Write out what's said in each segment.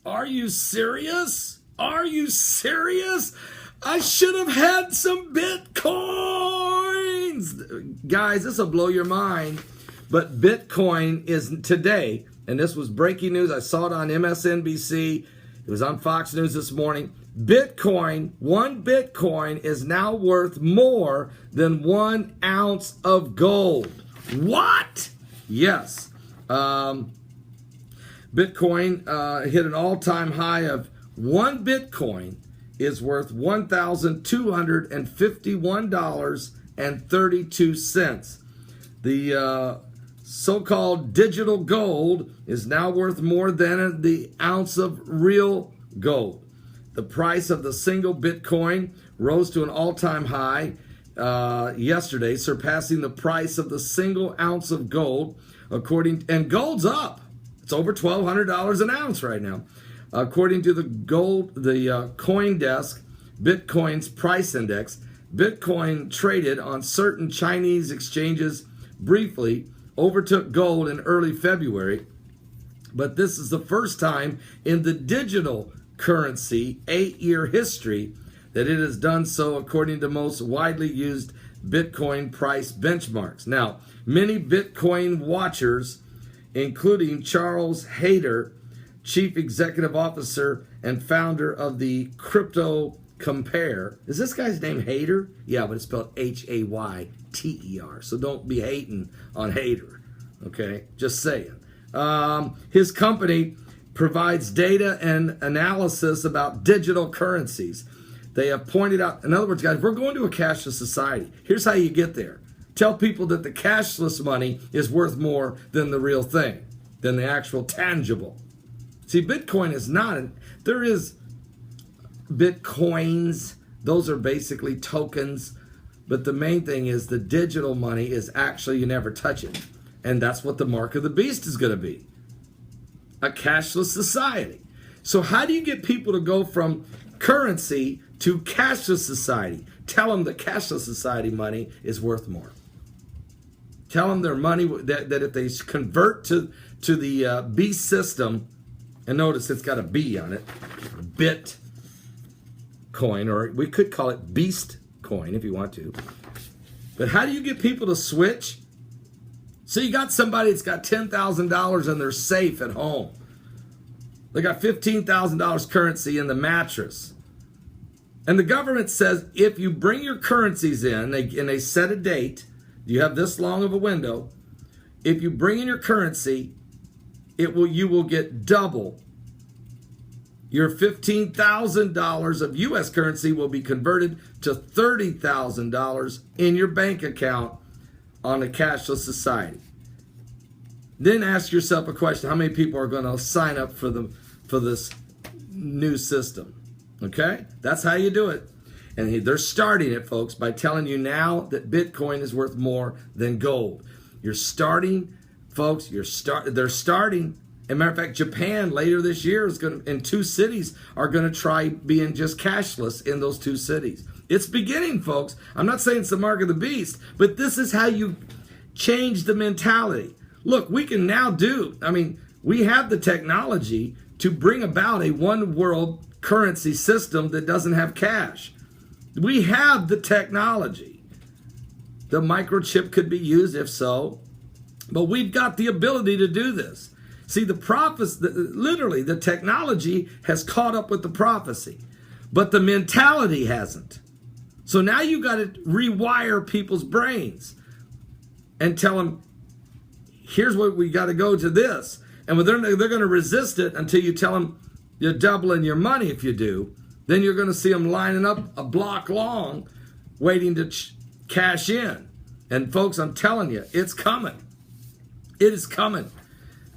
Are you serious? Are you serious? I should have had some Bitcoins. Guys, this will blow your mind. But Bitcoin is today, and this was breaking news. I saw it on MSNBC. It was on Fox News this morning. Bitcoin, one Bitcoin is now worth more than 1 ounce of gold. What? Yes. Bitcoin hit an all-time high of one Bitcoin is worth $1,251.32. The so-called digital gold is now worth more than the ounce of real gold. The price of the single Bitcoin rose to an all-time high yesterday, surpassing the price of the single ounce of gold. And gold's up. It's over $1,200 an ounce right now. According to the CoinDesk, Bitcoin's price index, Bitcoin traded on certain Chinese exchanges briefly, overtook gold in early February, but this is the first time in the digital currency 8-year history that it has done so, according to most widely used Bitcoin price benchmarks. Now, many Bitcoin watchers, including Charles Hayter, Chief Executive Officer and founder of the Crypto Compare. Is this guy's name Hayter? Yeah, but it's spelled Hayter. So don't be hating on Hayter. Okay, just saying. His company provides data and analysis about digital currencies. They have pointed out, in other words, guys, we're going to a cashless society. Here's how you get there. Tell people that the cashless money is worth more than the real thing, than the actual tangible. See, Bitcoin is not, there is Bitcoins. Those are basically tokens. But the main thing is the digital money is actually, you never touch it. And that's what the mark of the beast is going to be. A cashless society. So how do you get people to go from currency to cashless society? Tell them that cashless society money is worth more. Tell them their money, that if they convert to the beast system, and notice it's got a B on it, Bitcoin, or we could call it Beast Coin if you want to. But how do you get people to switch? So you got somebody that's got $10,000 in their safe at home. They got $15,000 currency in the mattress. And the government says if you bring your currencies in, and they set a date, you have this long of a window. If you bring in your currency, you will get double. Your $15,000 of U.S. currency will be converted to $30,000 in your bank account on a cashless society. Then ask yourself a question: how many people are going to sign up for this new system? Okay, that's how you do it. And they're starting it, folks, by telling you now that Bitcoin is worth more than gold. You're starting, folks. They're starting. As a matter of fact, Japan later this year is going to, in 2 cities, are going to try being just cashless in those 2 cities. It's beginning, folks. I'm not saying it's the mark of the beast, but this is how you change the mentality. Look, we can now we have the technology to bring about a one world currency system that doesn't have cash. We have the technology. The microchip could be used if so, but we've got the ability to do this. See, literally, the technology has caught up with the prophecy, but the mentality hasn't. So now you got to rewire people's brains and tell them, here's what we got to go to this. And they're going to resist it until you tell them you're doubling your money if you do. Then you're going to see them lining up a block long waiting to cash in. And folks, I'm telling you, it's coming. It is coming.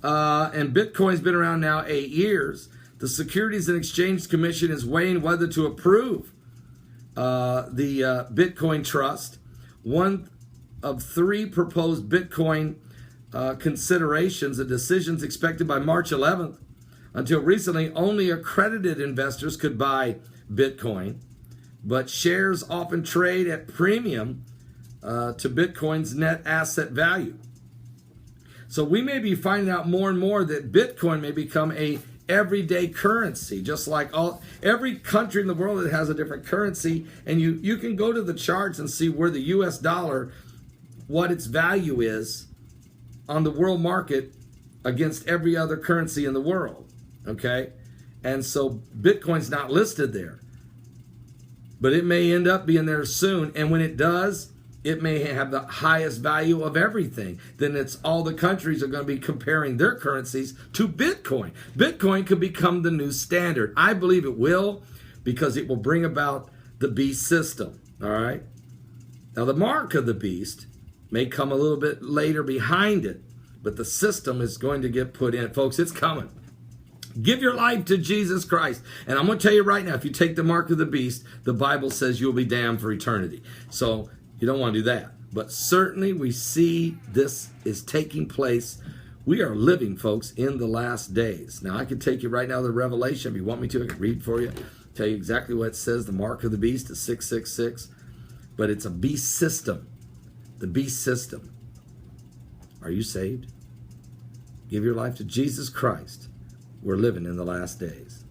And Bitcoin's been around now 8 years. The Securities and Exchange Commission is weighing whether to approve the Bitcoin Trust. One of 3 proposed Bitcoin considerations. The decision's expected by March 11th. Until recently, only accredited investors could buy Bitcoin, but shares often trade at premium to Bitcoin's net asset value. So we may be finding out more and more that Bitcoin may become a everyday currency, just like every country in the world that has a different currency. And you can go to the charts and see where the US dollar, what its value is on the world market against every other currency in the world. Okay? And so Bitcoin's not listed there. But it may end up being there soon. And when it does, it may have the highest value of everything. Then it's all the countries are going to be comparing their currencies to Bitcoin. Bitcoin could become the new standard. I believe it will, because it will bring about the beast system. All right. Now, the mark of the beast may come a little bit later behind it, but the system is going to get put in. Folks, it's coming. Give your life to Jesus Christ. And I'm going to tell you right now, if you take the mark of the beast, the Bible says you'll be damned for eternity. So you don't want to do that. But certainly we see this is taking place. We are living, folks, in the last days. Now, I can take you right now to the Revelation. If you want me to, I can read for you. Tell you exactly what it says. The mark of the beast is 666. But it's a beast system. The beast system. Are you saved? Give your life to Jesus Christ. We're living in the last days.